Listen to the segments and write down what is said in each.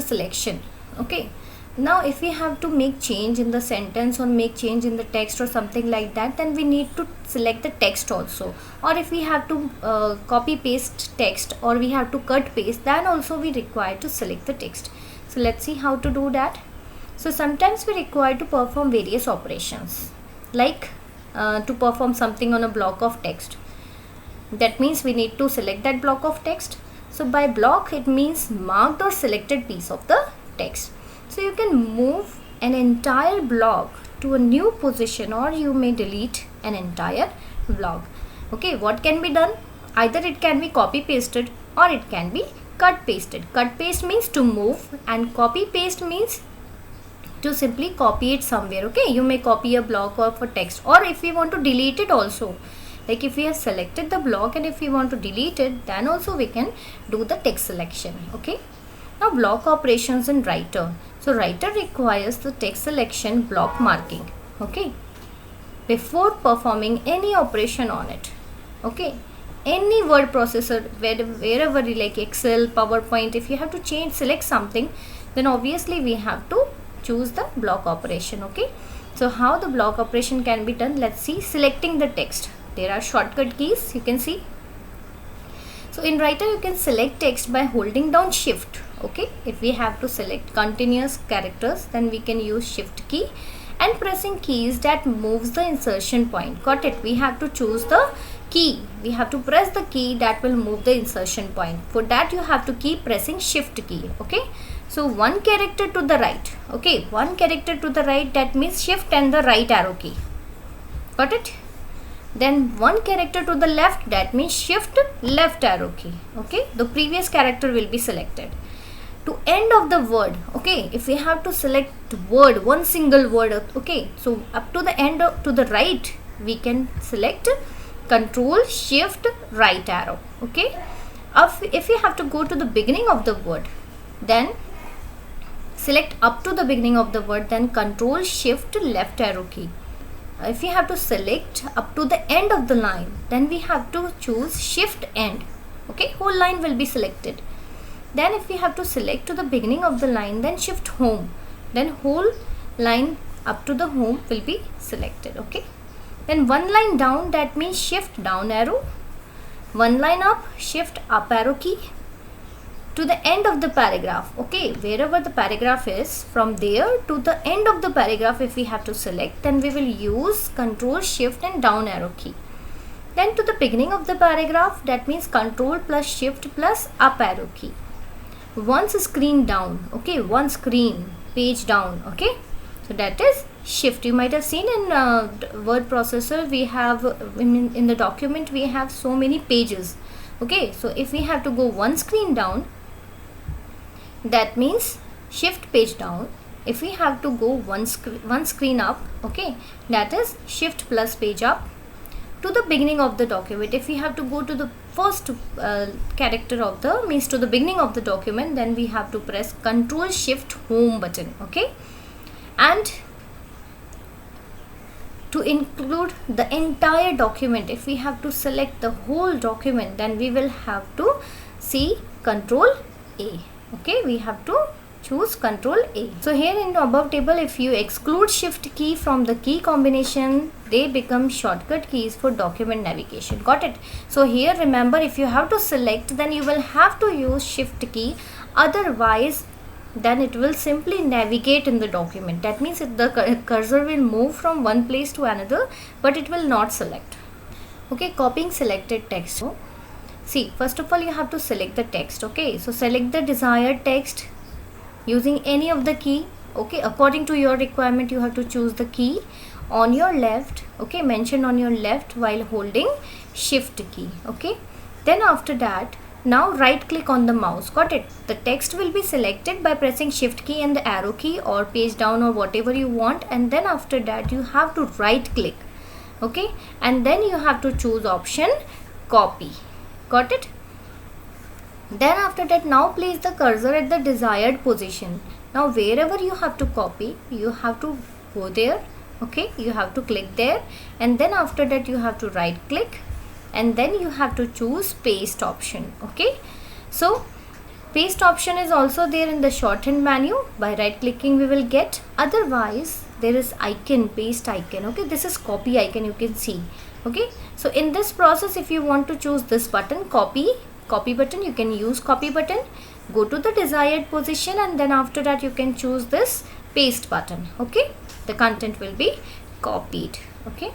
selection. Okay, now if we have to make change in the sentence or make change in the text or something like that, then we need to select the text also. Or if we have to copy paste text, or we have to cut paste, then also we require to select the text. So let's see how to do that. So sometimes we require to perform various operations, like to perform something on a block of text. That means we need to select that block of text. So by block, it means marked or selected piece of the text. So you can move an entire block to a new position, or you may delete an entire block. Okay, what can be done? Either it can be copy pasted or it can be cut pasted. Cut paste means to move, and copy paste means to simply copy it somewhere. Okay, you may copy a block of a text, or if we want to delete it also, like if we have selected the block and if we want to delete it, then also we can do the text selection. Okay, now block operations in writer. So writer requires the text selection block marking, okay, before performing any operation on it. Okay, any word processor, wherever like Excel, PowerPoint, if you have to select something, then obviously we have to choose the block operation. Okay, so how the block operation can be done? Let's see. Selecting the text, there are shortcut keys, you can see. So in writer, you can select text by holding down shift. Okay, if we have to select continuous characters, then we can use shift key, and pressing keys that moves the insertion point. Got it? We have to choose the key, we have to press the key that will move the insertion point. For that you have to keep pressing shift key. Okay, so one character to the right. Okay, one character to the right, that means shift and the right arrow key. Got it? Then one character to the left, that means shift left arrow key. Okay, the previous character will be selected. To end of the word, okay, if we have to select word, one single word, okay, so up to the end to the right, we can select Control Shift right arrow. Okay, if we have to go to the beginning of the word, then select up to the beginning of the word, then Control Shift left arrow key. If we have to select up to the end of the line, then we have to choose Shift End. Okay, whole line will be selected. Then if we have to select to the beginning of the line, then Shift Home, then whole line up to the home will be selected. Okay, then one line down, that means Shift down arrow. One line up, Shift up arrow key. To the end of the paragraph, okay, wherever the paragraph is, from there to the end of the paragraph, if we have to select, then we will use Control Shift and down arrow key. Then to the beginning of the paragraph, that means Control plus Shift plus up arrow key. Once screen down, okay, one screen page down. Okay, so that is Shift. You might have seen in word processor, we have in the document we have so many pages. Okay, so if we have to go one screen down, that means Shift page down. If we have to go one screen up, okay, that is Shift plus page up. To the beginning of the document, if we have to go to the first character of the, means to the beginning of the document, then we have to press Control Shift Home button. Okay, and to include the entire document, if we have to select the whole document, then we will have to see Control A. Okay, we have to choose Control A. So here in the above table, if you exclude Shift key from the key combination, they become shortcut keys for document navigation. Got it? So here remember, if you have to select, then you will have to use Shift key, otherwise then it will simply navigate in the document. That means the cursor will move from one place to another, but it will not select. Okay, copying selected text. So see, first of all you have to select the text. Okay, so select the desired text using any of the key. Okay, according to your requirement you have to choose the key on your left. Okay, mention on your left while holding Shift key. Okay, then after that, now right click on the mouse. Got it? The text will be selected by pressing Shift key and the arrow key or page down or whatever you want, and then after that you have to right click. Okay, and then you have to choose option copy. Got it? Then after that, now place the cursor at the desired position. Now wherever you have to copy, you have to go there. Okay, you have to click there, and then after that you have to right click, and then you have to choose paste option. Okay, so Paste option is also there in the shorthand menu. By right clicking we will get. Otherwise there is icon, paste icon. Okay, this is copy icon, you can see. Okay, so in this process, if you want to choose this button, copy button, you can use copy button. Go to the desired position, and then after that you can choose this paste button. Okay, the content will be copied. Okay,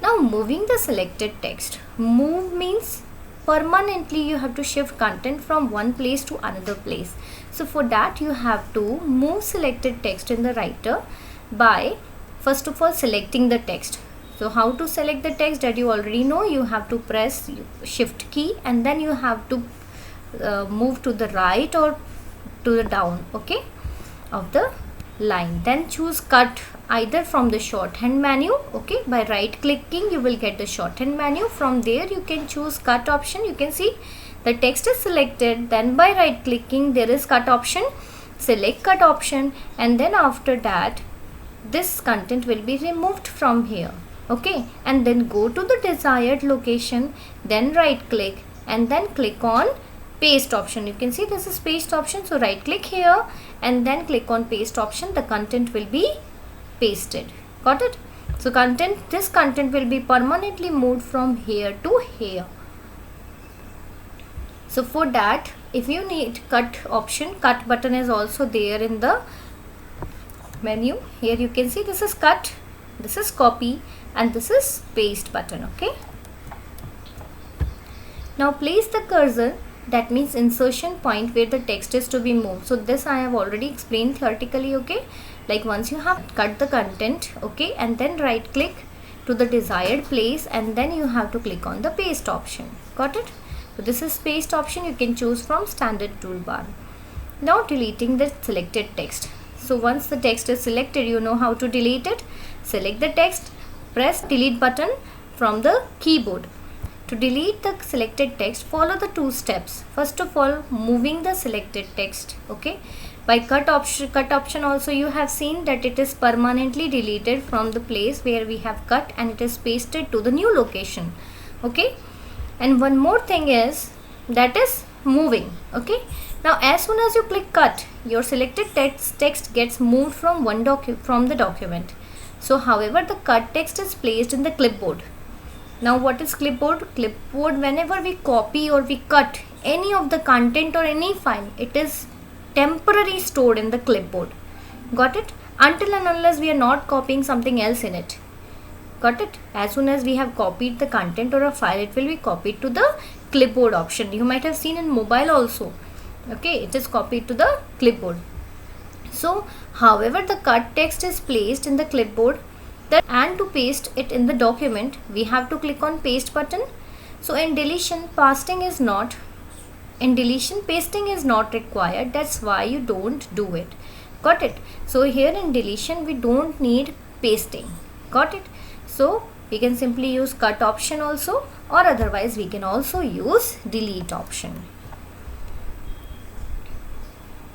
now moving the selected text. Move means permanently you have to shift content from one place to another place. So for that you have to move selected text in the writer by first of all selecting the text. So how to select the text, that you already know. You have to press shift key, and then you have to move to the right or to the down, okay, of the line. Then choose cut either from the shorthand menu. Okay, by right clicking you will get the shorthand menu. From there you can choose cut option. You can see the text is selected, then by right clicking there is cut option. Select cut option, and then after that this content will be removed from here. Okay, and then go to the desired location, then right click, and then click on paste option. You can see this is paste option, so right click here and then click on paste option. The content will be pasted. Got it? So this content will be permanently moved from here to here. So for that, if you need cut option, cut button is also there in the menu. Here you can see this is cut, this is copy, and this is paste button. Okay, now place the cursor, that means insertion point where the text is to be moved. So this I have already explained theoretically. Okay, like once you have cut the content, okay, and then right click to the desired place, and then you have to click on the paste option. Got it? So this is paste option, you can choose from standard toolbar. Now deleting the selected text. So once the text is selected, you know how to delete it. Select the text, press delete button from the keyboard. To delete the selected text, follow the two steps. First of all, moving the selected text. Okay, by cut option also you have seen that it is permanently deleted from the place where we have cut, and it is pasted to the new location. Okay, and one more thing is that is moving. Okay, now as soon as you click cut, your selected text gets moved from from the document. So however, the cut text is placed in the clipboard. Now what is clipboard? Clipboard, whenever we copy or we cut any of the content or any file, it is temporarily stored in the clipboard. Got it? Until and unless we are not copying something else in it. Got it? As soon as we have copied the content or a file, it will be copied to the clipboard option. You might have seen in mobile also. Okay, it is copied to the clipboard. So however, the cut text is placed in the clipboard, and to paste it in the document we have to click on paste button. So in deletion, pasting is not required. That's why you don't do it. Got it? So here in deletion we don't need pasting. Got it? So we can simply use cut option also, or otherwise we can also use delete option.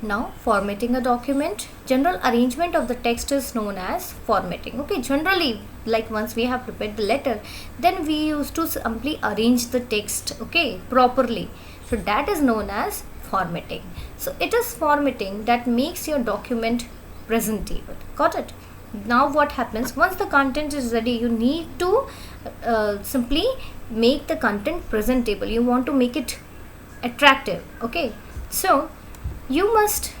Now formatting a document. General arrangement of the text is known as formatting. Okay, generally, like once we have prepared the letter, then we used to simply arrange the text, okay, properly. So that is known as formatting. So it is formatting that makes your document presentable. Got it? Now what happens, once the content is ready, you need to simply make the content presentable. You want to make it attractive. Okay, so you must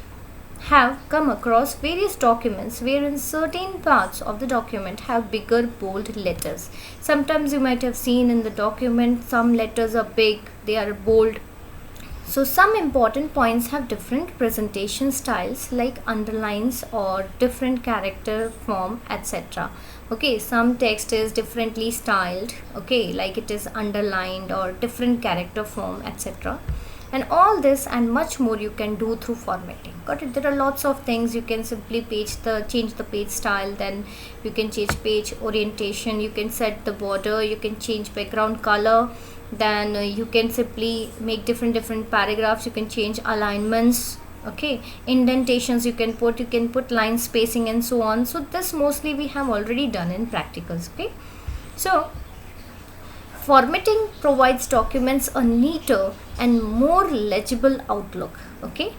have come across various documents wherein certain parts of the document have bigger bold letters. Sometimes you might have seen in the document some letters are big, they are bold. So some important points have different presentation styles, like underlines or different character form, etc. Okay, some text is differently styled, okay, like it is underlined or different character form, etc. And all this and much more you can do through formatting. Got it? There are lots of things. You can simply change the page style, then you can change page orientation, you can set the border, you can change background color, then you can simply make different paragraphs, you can change alignments, okay, indentations you can put line spacing and so on. So this mostly we have already done in practicals. Okay, so Formatting provides documents a neater and more legible outlook. Okay,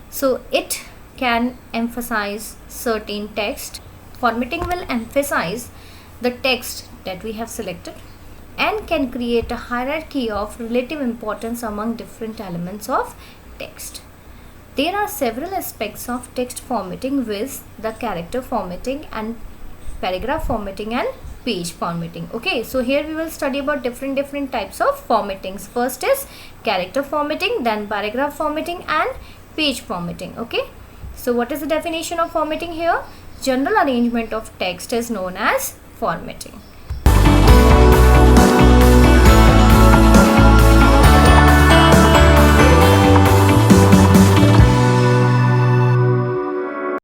so it can emphasize certain text. Formatting will emphasize the text that we have selected and can create a hierarchy of relative importance among different elements of text. There are several aspects of text formatting, with the character formatting and paragraph formatting and page formatting. Okay, so here we will study about different types of formattings. First is character formatting, then paragraph formatting and page formatting. Okay, so what is the definition of formatting here? General arrangement of text is known as formatting.